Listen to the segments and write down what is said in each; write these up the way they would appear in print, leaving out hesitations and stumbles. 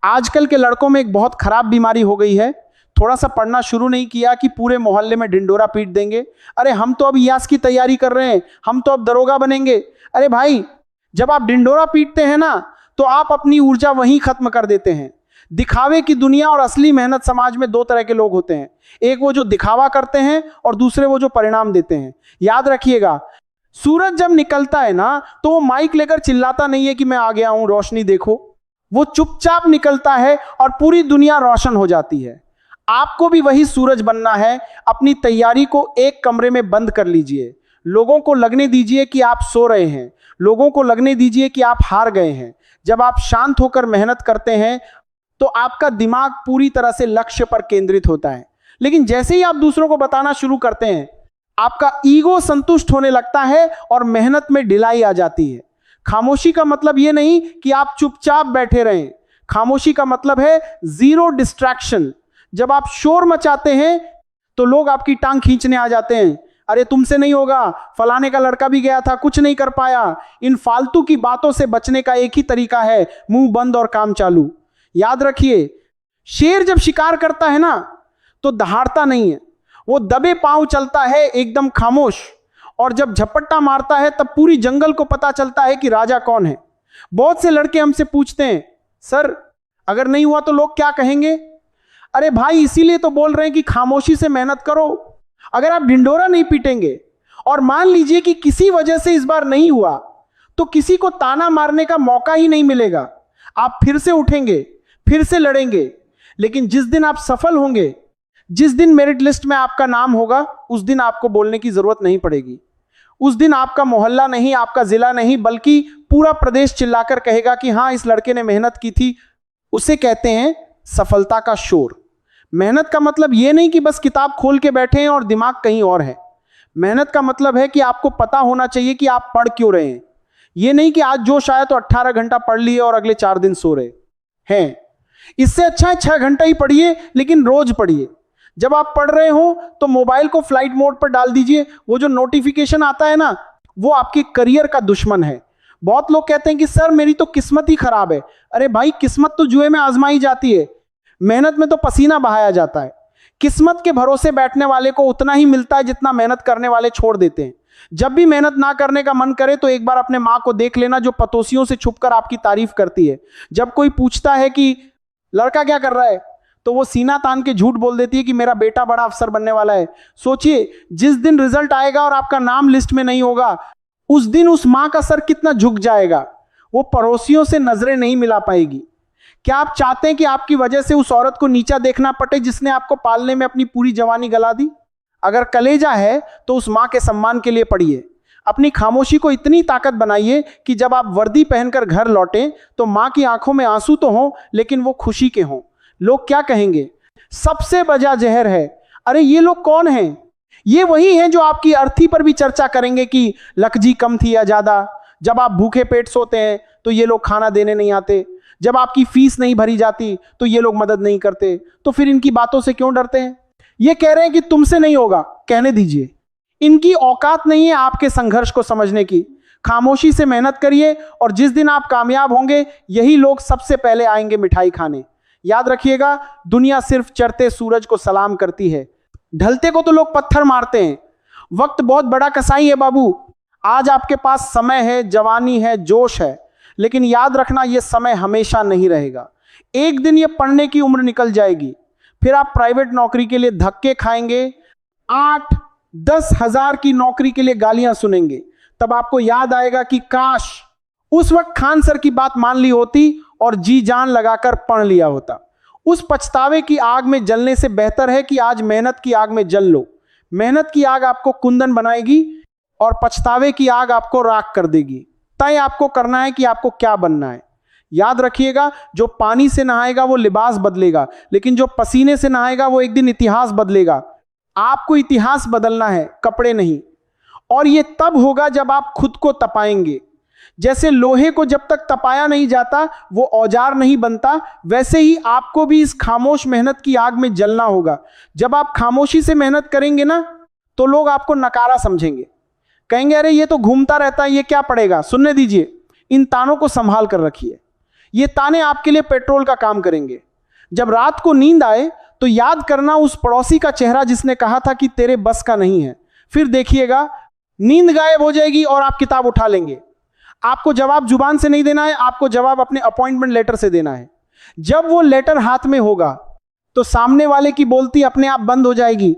आजकल के लड़कों में एक बहुत खराब बीमारी हो गई है। थोड़ा सा पढ़ना शुरू नहीं किया कि पूरे मोहल्ले में ढिंडोरा पीट देंगे। अरे हम तो अब यास की तैयारी कर रहे हैं, हम तो अब दरोगा बनेंगे। अरे भाई, जब आप ढिंडोरा पीटते हैं ना, तो आप अपनी ऊर्जा वहीं खत्म कर देते हैं। दिखावे की दुनिया और असली मेहनत समाज में दो तरह के लोग होते हैं। एक वो जो दिखावा करते हैं और दूसरे वो जो परिणाम देते हैं। याद रखिएगा, सूरज जब निकलता है ना, तो वो माइक लेकर चिल्लाता नहीं है कि मैं आ गया हूं, रोशनी देखो। वो चुपचाप निकलता है और पूरी दुनिया रोशन हो जाती है। आपको भी वही सूरज बनना है। अपनी तैयारी को एक कमरे में बंद कर लीजिए। लोगों को लगने दीजिए कि आप सो रहे हैं। लोगों को लगने दीजिए कि आप हार गए हैं। जब आप शांत होकर मेहनत करते हैं तो आपका दिमाग पूरी तरह से लक्ष्य पर केंद्रित होता है। लेकिन जैसे ही आप दूसरों को बताना शुरू करते हैं, आपका ईगो संतुष्ट होने लगता है और मेहनत में ढिलाई आ जाती है। खामोशी का मतलब यह नहीं कि आप चुपचाप बैठे रहें। खामोशी का मतलब है जीरो डिस्ट्रैक्शन। जब आप शोर मचाते हैं तो लोग आपकी टांग खींचने आ जाते हैं। अरे तुमसे नहीं होगा, फलाने का लड़का भी गया था, कुछ नहीं कर पाया। इन फालतू की बातों से बचने का एक ही तरीका है, मुंह बंद और काम चालू। याद रखिए, शेर जब शिकार करता है ना, तो दहाड़ता नहीं है, वो दबे पांव चलता है, एकदम खामोश। और जब झपट्टा मारता है तब पूरी जंगल को पता चलता है कि राजा कौन है। बहुत से लड़के हमसे पूछते हैं, सर अगर नहीं हुआ तो लोग क्या कहेंगे? अरे भाई, इसीलिए तो बोल रहे हैं कि खामोशी से मेहनत करो। अगर आप ढिंडोरा नहीं पीटेंगे और मान लीजिए कि किसी वजह से इस बार नहीं हुआ, तो किसी को ताना मारने का मौका ही नहीं मिलेगा। आप फिर से उठेंगे, फिर से लड़ेंगे। लेकिन जिस दिन आप सफल होंगे, जिस दिन मेरिट लिस्ट में आपका नाम होगा, उस दिन आपको बोलने की जरूरत नहीं पड़ेगी। उस दिन आपका मोहल्ला नहीं, आपका जिला नहीं, बल्कि पूरा प्रदेश चिल्लाकर कहेगा कि हां, इस लड़के ने मेहनत की थी। उसे कहते हैं सफलता का शोर। मेहनत का मतलब यह नहीं कि बस किताब खोल के बैठे हैं और दिमाग कहीं और है। मेहनत का मतलब है कि आपको पता होना चाहिए कि आप पढ़ क्यों रहे हैं। यह नहीं कि आज जोश आया तो 18 घंटा पढ़ लिए और अगले 4 दिन सो रहे हैं। इससे अच्छा है 6 घंटा ही पढ़िए, लेकिन रोज पढ़िए। जब आप पढ़ रहे हो तो मोबाइल को फ्लाइट मोड पर डाल दीजिए। वो जो नोटिफिकेशन आता है ना, वो आपके करियर का दुश्मन है। बहुत लोग कहते हैं कि सर मेरी तो किस्मत ही खराब है। अरे भाई, किस्मत तो जुए में आजमाई जाती है, मेहनत में तो पसीना बहाया जाता है। किस्मत के भरोसे बैठने वाले को उतना ही मिलता है जितना मेहनत करने वाले छोड़ देते हैं। जब भी मेहनत ना करने का मन करे तो एक बार अपने माँ को देख लेना, जो पतोसियों से छुपकर आपकी तारीफ करती है। जब कोई पूछता है कि लड़का क्या कर रहा है, तो वो सीना तान के झूठ बोल देती है कि मेरा बेटा बड़ा अफसर बनने वाला है। सोचिए, जिस दिन रिजल्ट आएगा और आपका नाम लिस्ट में नहीं होगा, उस दिन उस मां का सर कितना झुक जाएगा। वो पड़ोसियों से नजरें नहीं मिला पाएगी। क्या आप चाहते हैं कि आपकी वजह से उस औरत को नीचा देखना पड़े जिसने आपको पालने में अपनी पूरी जवानी गला दी? अगर कलेजा है तो उस मां के सम्मान के लिए पढ़िए। अपनी खामोशी को इतनी ताकत बनाइए कि जब आप वर्दी पहनकर घर लौटें तो मां की आंखों में आंसू तो हों, लेकिन वो खुशी के हों। लोग क्या कहेंगे? सबसे बजा जहर है। अरे ये लोग कौन हैं? ये वही हैं जो आपकी अर्थी पर भी चर्चा करेंगे कि लकजी कम थी या ज्यादा। जब आप भूखे पेट सोते हैं तो ये लोग खाना देने नहीं आते। जब आपकी फीस नहीं भरी जाती तो ये लोग मदद नहीं करते। तो फिर इनकी बातों से क्यों डरते हैं? ये कह रहे हैं कि तुमसे नहीं होगा, कहने दीजिए। इनकी औकात नहीं है आपके संघर्ष को समझने की। खामोशी से मेहनत करिए और जिस दिन आप कामयाब होंगे, यही लोग सबसे पहले आएंगे मिठाई खाने। याद रखिएगा, दुनिया सिर्फ चढ़ते सूरज को सलाम करती है, ढलते को तो लोग पत्थर मारते हैं। वक्त बहुत बड़ा कसाई है बाबू। आज आपके पास समय है, जवानी है, जोश है, लेकिन याद रखना, यह समय हमेशा नहीं रहेगा। एक दिन यह पढ़ने की उम्र निकल जाएगी। फिर आप प्राइवेट नौकरी के लिए धक्के खाएंगे, 8-10 हजार की नौकरी के लिए गालियां सुनेंगे। तब आपको याद आएगा कि काश उस वक्त खान सर की बात मान ली होती और जी जान लगाकर पढ़ लिया होता। उस पछतावे की आग में जलने से बेहतर है कि आज मेहनत की आग में जल लो। मेहनत की आग आपको कुंदन बनाएगी और पछतावे की आग आपको राख कर देगी। तय आपको करना है कि आपको क्या बनना है। याद रखिएगा, जो पानी से नहाएगा वो लिबास बदलेगा, लेकिन जो पसीने से नहाएगा वो एक दिन इतिहास बदलेगा। आपको इतिहास बदलना है, कपड़े नहीं। और ये तब होगा जब आप खुद को तपाएंगे। जैसे लोहे को जब तक तपाया नहीं जाता वो औजार नहीं बनता, वैसे ही आपको भी इस खामोश मेहनत की आग में जलना होगा। जब आप खामोशी से मेहनत करेंगे ना, तो लोग आपको नकारा समझेंगे, कहेंगे अरे ये तो घूमता रहता है, ये क्या पढ़ेगा। सुनने दीजिए, इन तानों को संभाल कर रखिए। ये ताने आपके लिए पेट्रोल का काम करेंगे। जब रात को नींद आए तो याद करना उस पड़ोसी का चेहरा जिसने कहा था कि तेरे बस का नहीं है। फिर देखिएगा नींद गायब हो जाएगी और आप किताब उठा लेंगे। आपको जवाब जुबान से नहीं देना है, आपको जवाब अपने अपॉइंटमेंट लेटर से देना है। जब वो लेटर हाथ में होगा तो सामने वाले की बोलती अपने आप बंद हो जाएगी।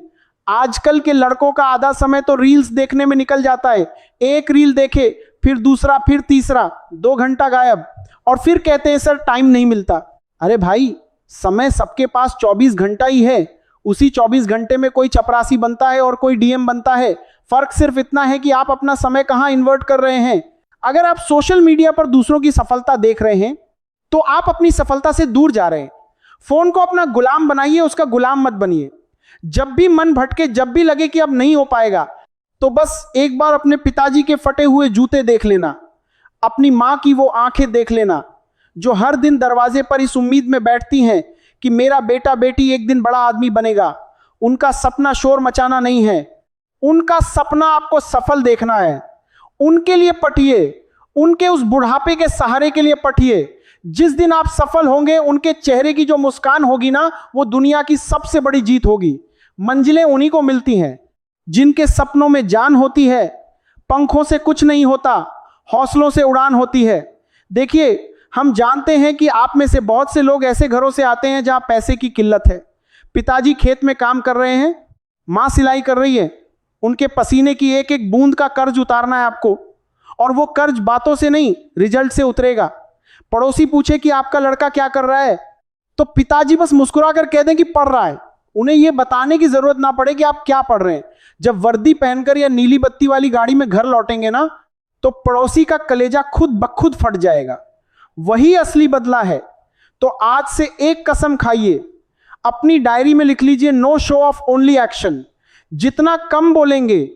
आजकल के लड़कों का आधा समय तो रील्स देखने में निकल जाता है। एक रील देखे, फिर दूसरा, फिर तीसरा, 2 घंटा गायब, और फिर कहते हैं सर टाइम नहीं मिलता। अरे भाई, समय सबके पास 24 घंटा ही है। उसी 24 घंटे में कोई चपरासी बनता है और कोई डीएम बनता है। फर्क सिर्फ इतना है कि आप अपना समय कहां इन्वर्ट कर रहे हैं। अगर आप सोशल मीडिया पर दूसरों की सफलता देख रहे हैं तो आप अपनी सफलता से दूर जा रहे हैं। फोन को अपना गुलाम बनाइए, उसका गुलाम मत बनिए। जब भी मन भटके, जब भी लगे कि अब नहीं हो पाएगा, तो बस एक बार अपने पिताजी के फटे हुए जूते देख लेना, अपनी मां की वो आंखें देख लेना जो हर दिन दरवाजे पर इस उम्मीद में बैठती हैं कि मेरा बेटा बेटी एक दिन बड़ा आदमी बनेगा। उनका सपना शोर मचाना नहीं है, उनका सपना आपको सफल देखना है। उनके लिए पटिए, उनके उस बुढ़ापे के सहारे के लिए पटिए। जिस दिन आप सफल होंगे, उनके चेहरे की जो मुस्कान होगी ना, वो दुनिया की सबसे बड़ी जीत होगी। मंजिलें उन्हीं को मिलती हैं जिनके सपनों में जान होती है। पंखों से कुछ नहीं होता, हौसलों से उड़ान होती है। देखिए, हम जानते हैं कि आप में से बहुत से लोग ऐसे घरों से आते हैं जहां पैसे की किल्लत है। पिताजी खेत में काम कर रहे हैं, मां सिलाई कर रही है। उनके पसीने की एक एक बूंद का कर्ज उतारना है आपको, और वो कर्ज बातों से नहीं, रिजल्ट से उतरेगा। पड़ोसी पूछे कि आपका लड़का क्या कर रहा है, तो पिताजी बस मुस्कुरा कर कह दें कि पढ़ रहा है। उन्हें यह बताने की जरूरत ना पड़े कि आप क्या पढ़ रहे हैं। जब वर्दी पहनकर या नीली बत्ती वाली गाड़ी में घर लौटेंगे ना, तो पड़ोसी का कलेजा खुद ब खुद फट जाएगा। वही असली बदला है। तो आज से एक कसम खाइए, अपनी डायरी में लिख लीजिए, no show off, only action. जितना कम बोलेंगे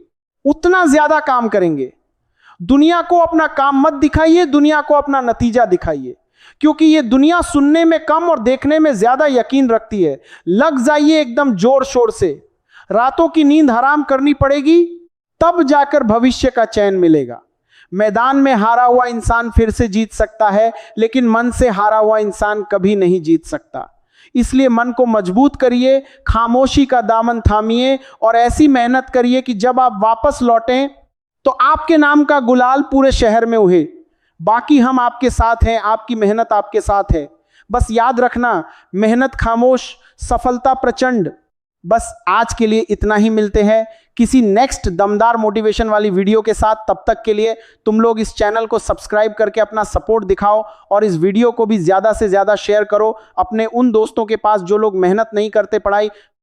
उतना ज्यादा काम करेंगे। दुनिया को अपना काम मत दिखाइए, दुनिया को अपना नतीजा दिखाइए, क्योंकि ये दुनिया सुनने में कम और देखने में ज्यादा यकीन रखती है। लग जाइए एकदम जोर शोर से। रातों की नींद हराम करनी पड़ेगी, तब जाकर भविष्य का चैन मिलेगा। मैदान में हारा हुआ इंसान फिर से जीत सकता है, लेकिन मन से हारा हुआ इंसान कभी नहीं जीत सकता। इसलिए मन को मजबूत करिए, खामोशी का दामन थामिए और ऐसी मेहनत करिए कि जब आप वापस लौटें तो आपके नाम का गुलाल पूरे शहर में उड़े। बाकी हम आपके साथ हैं, आपकी मेहनत आपके साथ है। बस याद रखना, मेहनत खामोश, सफलता प्रचंड। बस आज के लिए इतना ही। मिलते हैं किसी नेक्स्ट दमदार मोटिवेशन वाली वीडियो के साथ। तब तक के लिए तुम लोग इस चैनल को सब्सक्राइब करके अपना सपोर्ट दिखाओ और इस वीडियो को भी ज्यादा से ज्यादा शेयर करो अपने उन दोस्तों के पास जो लोग मेहनत नहीं करते पढ़ाई